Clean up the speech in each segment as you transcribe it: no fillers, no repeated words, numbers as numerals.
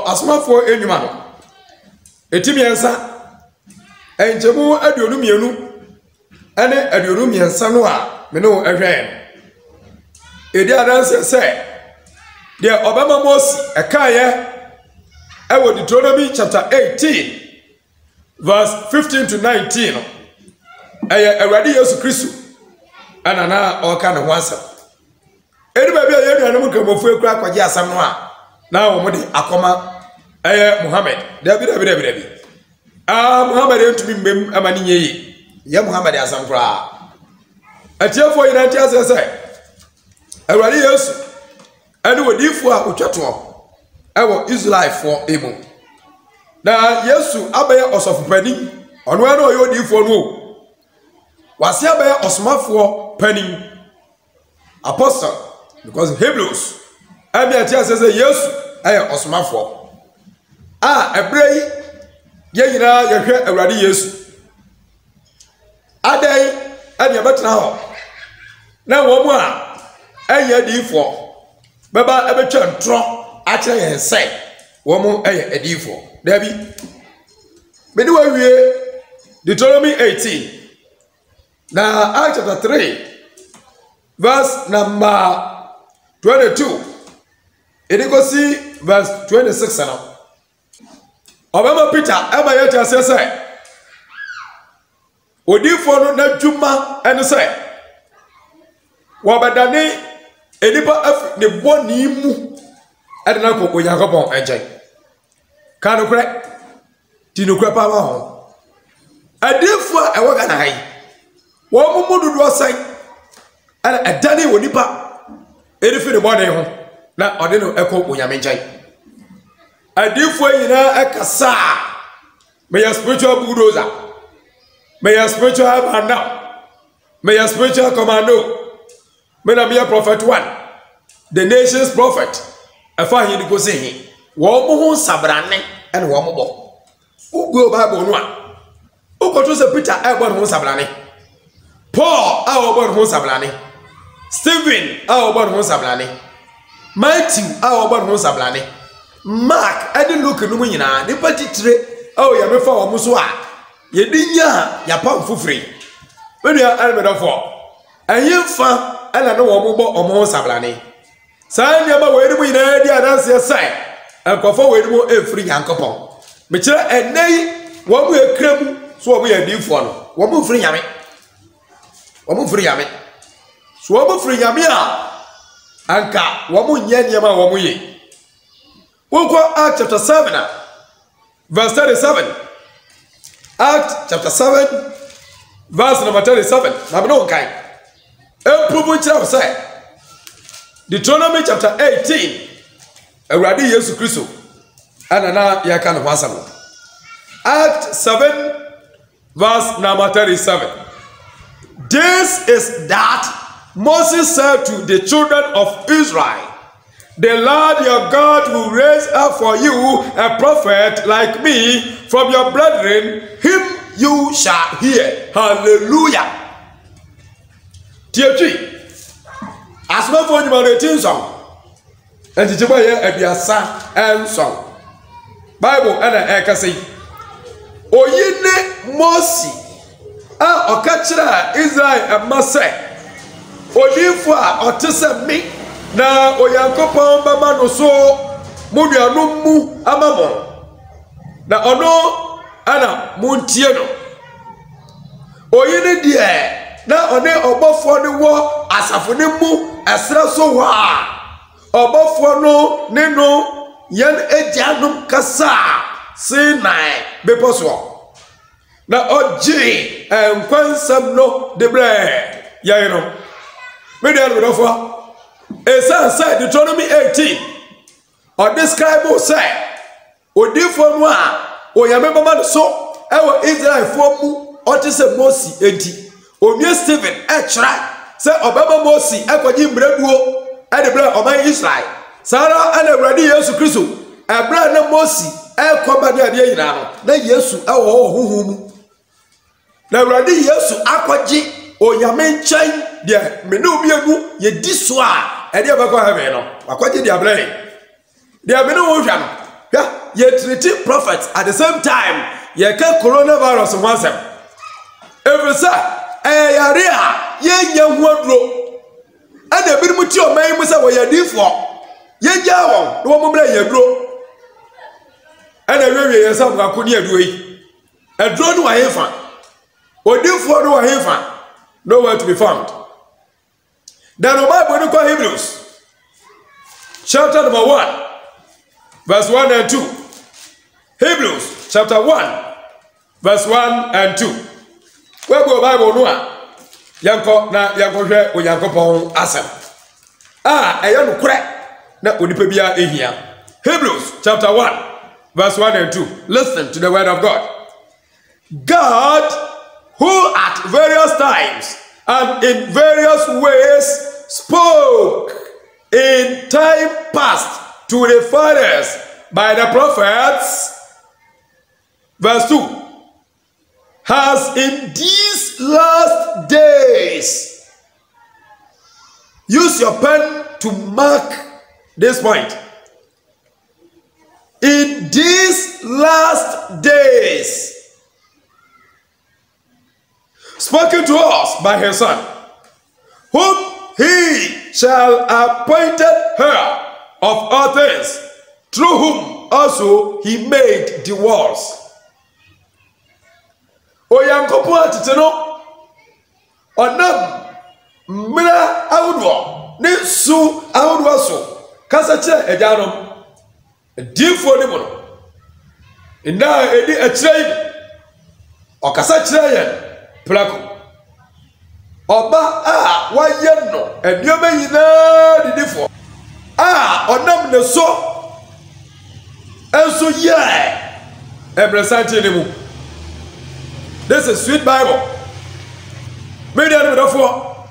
asomafo enwuma no etimiensa enjemu aduonu mienu ene aduonu miensa no a me no ehwen edi adanse se de Obama Mose ekaye ewo Deuteronomy chapter 18 verse 15 to 19 no eye Awurade Yesu Kristo ana na oka ne ho asem edi ba bia ye nuanom nkramofu ekura kwaje asem no a na wo mode akoma eye Muhammad dabi Muhammad entumi mbem amani nyeyi ye Muhammad asem kura atiefo yina ntia sese Awurade Yesu ene wodifo a otwato ewo Israel for emu na Yesu abaye osofopani ono ene oyo odifo no wase abaye osomafo pani apostle because Hebrews abi atia sese Yesu aye osomafo ebrei ye yina yehwe Awurade Yesu adai ade betena ho na wo mu a eye difo baba ebetwa ntro akire yen sai wo mu eye edifo dabi medi wa wie Deuteronomy 18 na Acts chapter 3 verse number 22 edikosi verse 26 na Obama Peter eba yeta sese odifo no na dwuma ene sai wo badane enipa af ne boni mu adena ko Yakobon enje kan kure tinokura pa ma ho adefo ewo ga na hai wo mumudu do sai ana adane wonipa edifi ne boni ho na ode no eko Onyame nje adefo yina ekasa me your spiritual bulldozer me your spiritual banda me your spiritual commando me na be prophet one the nation's prophet afa hin go say hin wo mo ho sabrane ene wo mo bo ugo bible no a ukoto se Peter e bo ho sabrane Paul a wo bo ho sabrane Stephen a wo bo ho sabrane Matthew a wo bo ho sabrane Mark edi Luke no nyina de patitire o ya mefa wo mo so a ye dinya ya pam fufuri wenua almedofo ayemfa ala no wo mo bo omo sabrane sa nya ba we ni mu nyina di adanse sai akofo we ni mu efri Yankopon me kire enei wo mu ekrem so wo mu ya difo no wo mu fri nyame so wo mu fri nyame a anka wo mu nya nyama wo mu ye wonko Act chapter 7 verse 37 Act chapter 7 verse number 37 na me no kai prove chira say Deuteronomy chapter 18 Awurade Yesu Kristo anana ya kan ho asam Act 7 verse number 37 This is that Moses said to the children of Israel, the Lord your God will raise up for you a prophet like me from your brethren, him you shall hear. Hallelujah. TFG asma for nyuma de tinsong enti ba ye abiasa ensong Bible ana ekase oyine Mose a okachira Israel amase odifo a otese mi na Oyankopon baba no so munuanom mu amamo na ono ana muntie no oyine die na one obofo ne wo asafo ne mu esra so wa obofo no ne no yan ejanum kasa Sinai beposo na oji enkwansam no de bre yayiro me de alodofo esa say Deuteronomy 18 or describe say odifo no a oyame baba so ewo Israel fo mu otise Mose enti Omie Stephen echra se Obama Mose ekwaji mbraduo ade bra oman Israel sara ana Awurade Yesu Kristo ebra na Mose ekwa de ade yina no na Yesu ewo hohu mu na Awurade Yesu akwaji Onyame nchan de me obi egu ye diso a ade abakwa heaven no akwaji de abrane de me no wo hwa no Yeah, you treat prophets at the same time. You can coronavirus once. Every say, area, ye wardrobe. And the bit much your man was away a deal for. Ye jaw, no one play your draw. And I really yourself, I couldn't do it. A drone to a infant. Or deal for no infant. Nowhere to be found. Then the Bible call Hebrews. Chapter number 1. Verse 1 and 2. Hebrews chapter 1. Verse 1 and 2. Where go Bible no? Yanko na yanko hwe o Yankopon asem. Eya no kure na onipa bia ehia. Hebrews chapter 1 verse 1 and 2. Listen to the word of God. God, who at various times and in various ways spoke in time past to the fathers by the prophets, verse 2, has in these last days, use your pen to mark this point, in these last days, spoken to us by his son, whom he shall appointed her of all things, through whom also he made the worlds. Oyankopon atiteno onam mra awudo ne su awudo so kasa kire ejanom difo ne mo no nda edi akire o kasa kire yen plako oba waye no aduoma yina didifo onam ne so enso ye ebresante ne mu. This is sweet Bible. Media no therefore.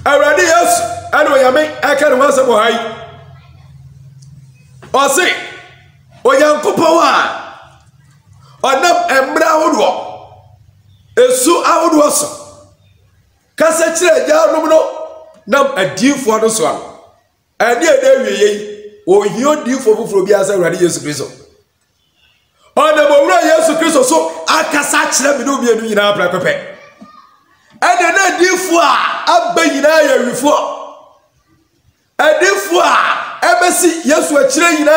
Already yes, anyway I make I can once more high. Or say, Oyankopon onam embra hodwo. Esu awodwo so. Kasa kire ja no no nam adifo no so an. Ade ade wiye ohio difo fufuro bia say Already Yesu Kristo. Ona mowura Yesu Kristo so akasa kire me no bienu nyina prapepe. Ade na difo abayina ya wifo. Adifo ebesi Yesu akire nyina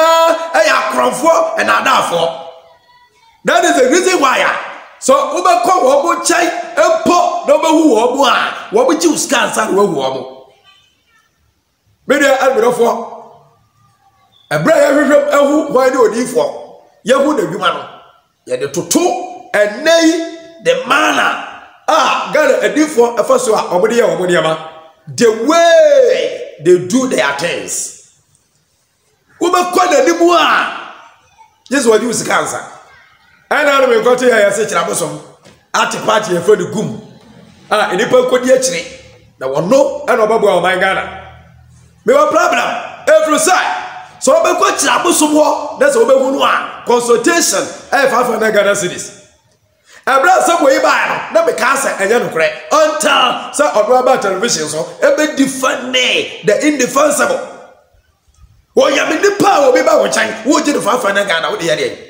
eya krofo and adafo. That is the reason why so ubekọ wo bo chai empo no behu wo bo wo bo ji uskansa no wo wo. Media alberofo ebra ya hwehwem ehu hwan de odifo. Yehu na dwuma no ye de toto enei the manner God adifo afaso a omode ye omode ma the way they do their things. Ubekọ na nimu Yesu wadi usikansa ana no me kote ya se kira bosom ati party e fodi gum enipa kodi akire na wono ana obabo a man Ghana me wa problem every side. So we go kira bosom ho na so we hunu consultation for Ghana cities. Abra some way by no be cancer enye no kre until so odo television so e be defend the indefensible. Wo ya me nipa obi ba wo chan wo ji for Ghana wo de ye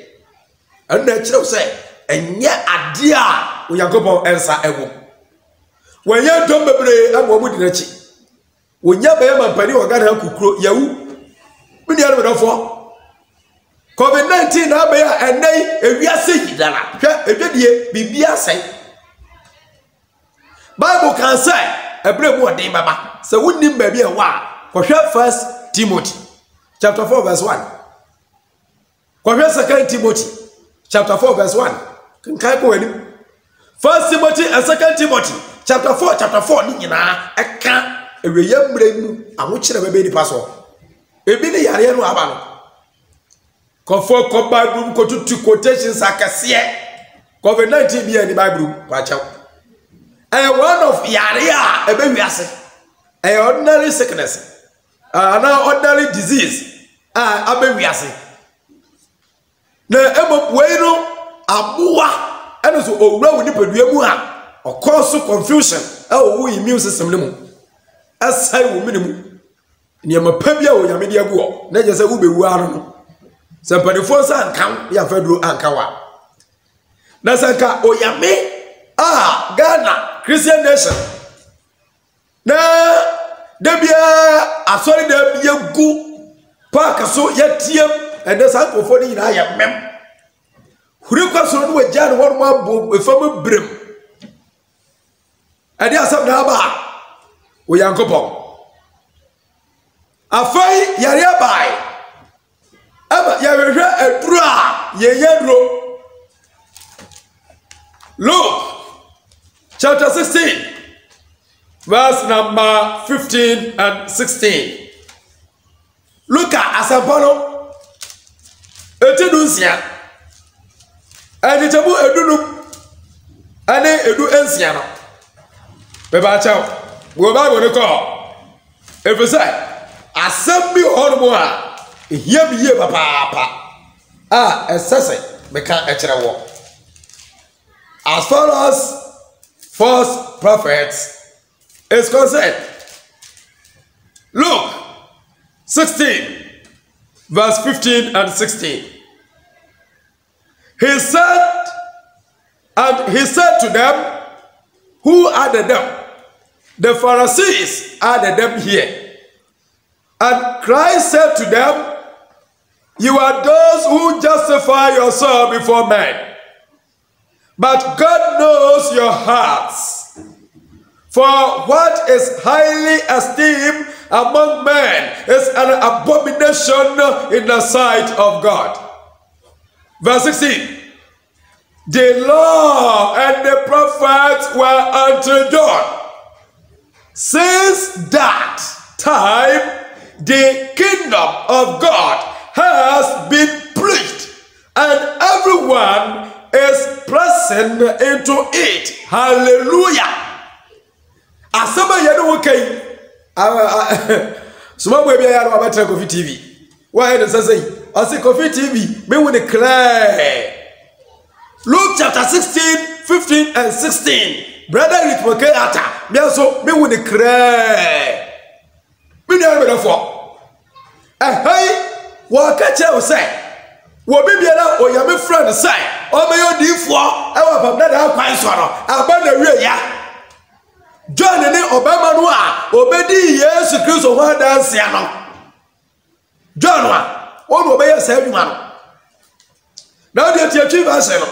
and na kire say enye ade a Oyankopon ensa ewo. When you dom bebre am wo mu di na chi. Wo nya be ma pani wo Ghana kukuro yawu. Mini anu dofo COVID-19 na be ya enei ewiase hidana hwe edwedie bibia sai. Bible can say ebre mu odin baba se wunnim ba bia wa ko hwe 1 Timothy chapter 4 verse 1 ko hwe 2 Timothy chapter 4 verse 1 kan ko wani 1 Timothy and 2 Timothy chapter 4 ni nyina eka eweyam mremu awokyere ba be ni paso ebi ni yare no aba no kofo ko Bible ko tutu quotations akase COVID-19 bi ani Bible kwa chaw one of yare a ebe wiase ordinary sickness na ordinary disease abe wiase na emo we no abuwa eno so owura woni padua mu okoso confusion wo immune system ne mu asai wo minimu. Niema pabia wo nyame de aguo na je se wo bewu ano no Somebody for san count ya fedro ankawa. Na sanka oyame Ghana Christian nation. Na debia asori debia gu park so yetiem and the sanko for ni na ya mem. Huri kwa so no we jan won mo efam brem. Ade asam na ba oyankopon. Afai yare bai. Aba yare edura ye yedro. Luke chapter 16 verse number 15 and 16. Look at Asampano Etidunsia and the Tabu Edunum and Edu Ensiano. Beba Chow, go back when you call. If you say, Assembly Hormoa, here be ye papa. A sessay, me can't actually walk. As far as false prophets is concerned, Luke 16, verse 15 and 16. He said to them, who added them? The Pharisees added them here. And Christ said to them, you are those who justify yourself before men. But God knows your hearts. For what is highly esteemed among men is an abomination in the sight of God. Verse 16. The law and the prophets were unto John. Since that time, the kingdom of God has been preached, and everyone is pressing into it. Hallelujah. Asaba yano okay. Suma boy biya yaro abatra Kofi TV. Why the say? I say Kofi TV me won declare. Luke chapter 16, 15 and 16. Brother Ritmoke ata. Me also me won declare. Me dey be for. Hey, wa ka che o say. Wo bibiara oyame friend say. O me yo difo e wa pam da kwan so no. Aba na wie ya. John ni Obama no a obedi Yesu Kristo ho dance ya no. John wa won obeye sa adwuma no. Na de tietwi ba se no.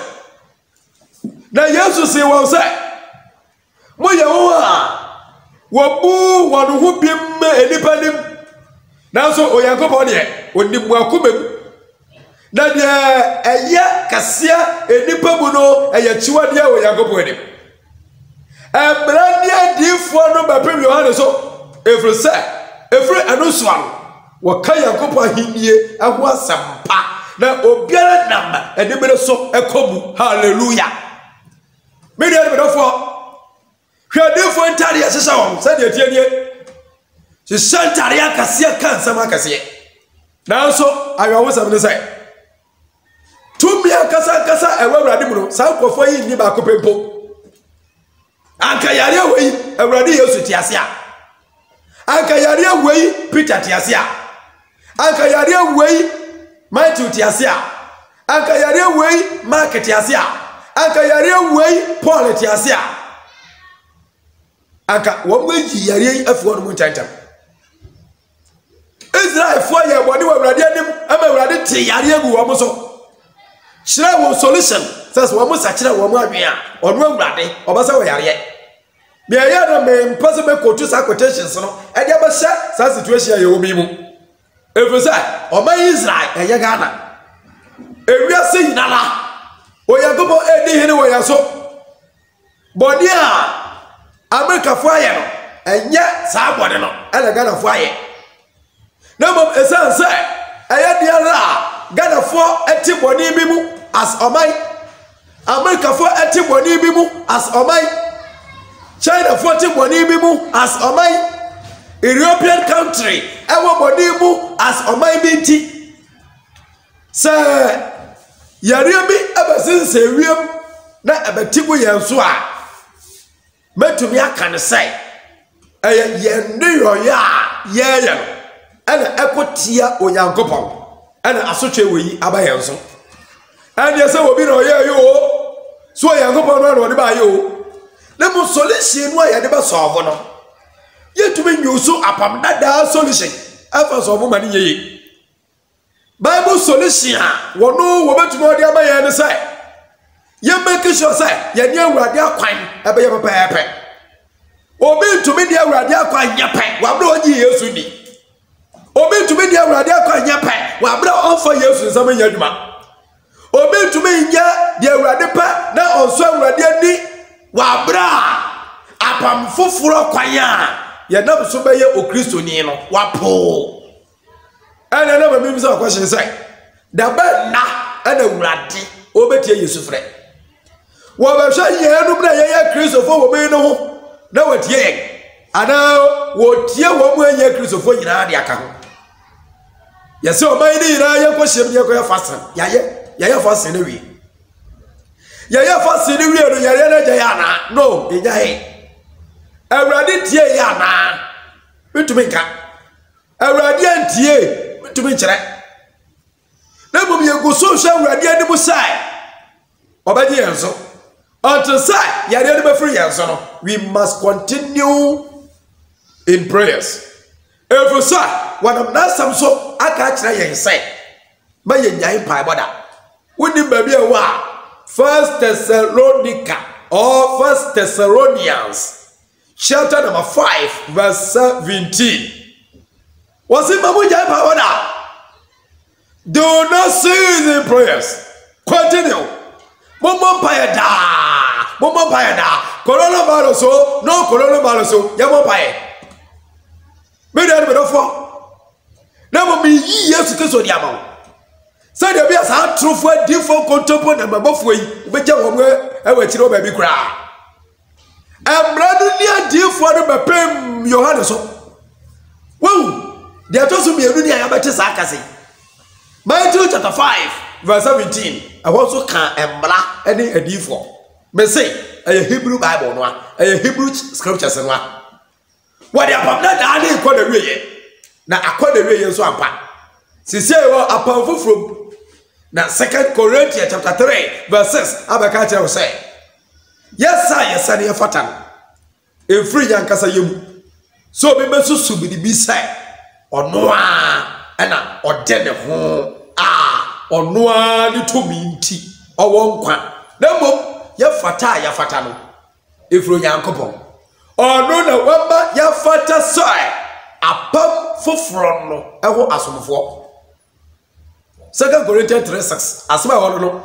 Na Yesu se won say mo ye wo a wo bu wonu hu bim enipa nim. Na so Oyankopon de onim akomam. Na de eye kasia enipa mu no eye chiwade a Oyankopon nim. Brandia difo no ba pem Yohane so efre se efre anuswan wo ka Yankopon ahinie aho asampa na obiara nam edebere so ekobu. Hallelujah. Me dey be dofo hwe difo ntare asesa won se de tie nie se santare akasia kansama akasie na so ayo sam ne sai tumi akasa ewawrade mu no sa nkofo yi ni ba kopempo anka yare wei awrade Yesu tiasia anka yare wei Peter tiasia anka yare wei Matthew tiasia anka yare wei Mark tiasia anka yare wei Paul tiasia anka wo meji yare afo no muntantam Israel fo ye body awrade anim ama awrade ti yare agu wo so chira wo solution says wo musa chira wo mu adwen a ono awrade obasa wo yare me ya na me impossible quote sa quotations no e dia ba sha sa situation ye wo mi mu efisa o ma Israel e ye Ghana ewiase yinala Oyankopon edi hene wo ya so body a America fo aye no enye sa body no ele Ghana fo aye na mom esan se eye dia la Ghana fo eti body bi mu as omai America fo eti body bi mu as omai China fo eti body bi mu as omai European country ewo body mu as omai bi nti se yare bi abasinse wiem na abatigo yenso a metumi aka ne sai eye ye ne yoya ye no ana ekotia Onyankopon ana asotwe weyi abaye nso and you say obi no ye yo so yankopon no no de ba ye o na mo solution no ya de ba solve no yetumi nyuso apam dada solution afa solve ma ni ye Bible solution wono wo betumi odi abaye ne say ye make sure say ye ni awurade akwan ebe ye pepepe obi ntumi di awurade akwan nyepe wa bro onyi Yesu ni obi ntumi di awurade akwan nyepe wa bro onfa Yesu nsama nya dwuma obi ntumi nya di awurade pa na onso awurade ani wa bra apam foforo kwan a ye nam so be ye okristo ni no wa po ana na ba mi bisa question say da ba na ana awurade obetie Yesu frɛ wo ba hwa ye no na ye kristo fo wo me no ho na watie ana wotie wo mu ye kristo fo nyina de aka ho ye se o man ni nyina ye ko hyem ye ko ye fasten ya fasten na wi ya fasten ni wi no ya na ja na no enya he awurade tie ya na bitumi nka awurade antie bitumi nkyere na mum ye go so hwa awurade ani mu sai obaji yenso until say yare no be free yenso no we must continue in prayers if so when na sam so aka kire yen say ma ye nyan pai boda woni ba bi e wa First Thessalonians chapter number 5 verse 17 was it mamu nyan pai boda do not cease in prayers continue Momo payada coronavirus so no coronavirus so yamo paye me dey be do for na mo mi yi Yesu Kristo di amawo say dey be as a trufo different contempo na mabofo yi be je wo e wa kire o ba bi kura emradu ni adifo no be pem Yohane so wo dey to so mi enu ni ayabete sa akase Matthew chapter 5 verse 17 I also can embla any adifo me say a Hebrew Bible no a Hebrew scriptures no what the apam na dey ko na wiye na akoda wiye so ampa sisi wo apam foforo na 2 Corinthians chapter 3 verse 6 abaka kire say yes sir ne fatan e free yankasa yemu so be mesusu bi say ono a na ode ne ho ono a ni to mi nti owo nkwa na mom ya fata no efro yankopon ono na wamba ya fata sai apam foforo no eho asomfo 2 Corinthians 3:6 asema wono no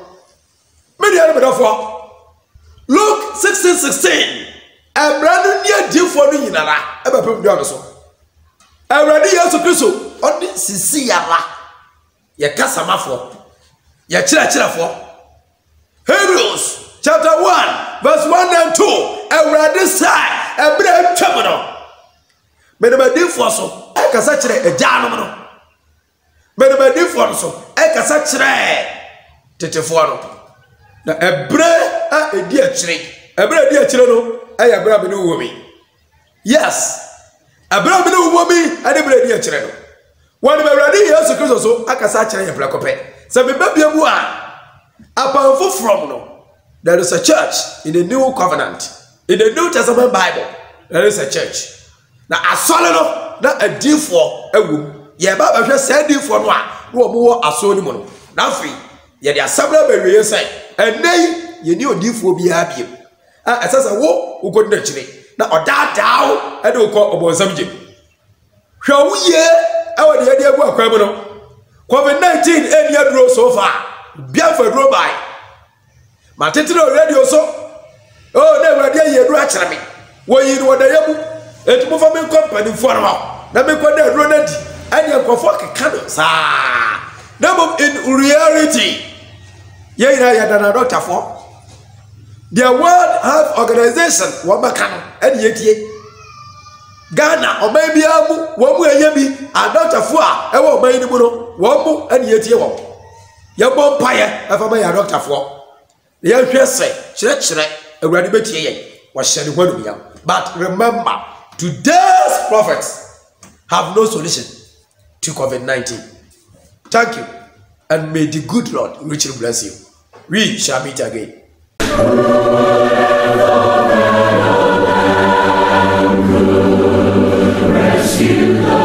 media no bedofo Luke 16:16 abranu ni adifo no nyinara ebepem dio so awrade Yesu Kristo oni sisi yara ye kasamafo ye kirafo Hebrews chapter 1 verse 1 and 2 awrade sai ebra twam no menebadifo so e kasa kire ejanom no menebadifo so e kasa kire tetefo no na ebra a edi akire no e ya bra me wo mi yes abra me wo mi ade bra edi akire no wani awrade Yesu Kristo so akasa kire ye bra kope se me babia mu a apanfo from no there is a church in the new covenant in the New Testament Bible there is a church na asole no na adifo awum ye ba hwe se adifo no a no mo wo aso ni mo no na afi ye de asabra ba wiye sai enei ye ni odifo bi abiem a asasa wo ugodina kire na odadaaw e de ko obonsam je hwe wo ye e wo de ye de agu akwa mu no COVID-19 e ni aduro so far biafa duro bai matetiro radio so oh na awrade ye duro akere me wo yi no da yabu etumo fa me company for na me ko da duro na di anya nkofo keka no sa na mom in reality ye ina ya da doctor for the World Health Organization wo maka no ene yetie Ghana o mai bia mu wo mu eye bi a doctor for a e wo mai ni mu no wo mu ene yetie wo ye bom paye e fa ba ya doctor for ye hwese kire awrade betie yen wo hye ne hwanu bia but remember today's prophets have no solution to COVID-19. Thank you. and may the good Lord richly bless you. We shall meet again. Rescue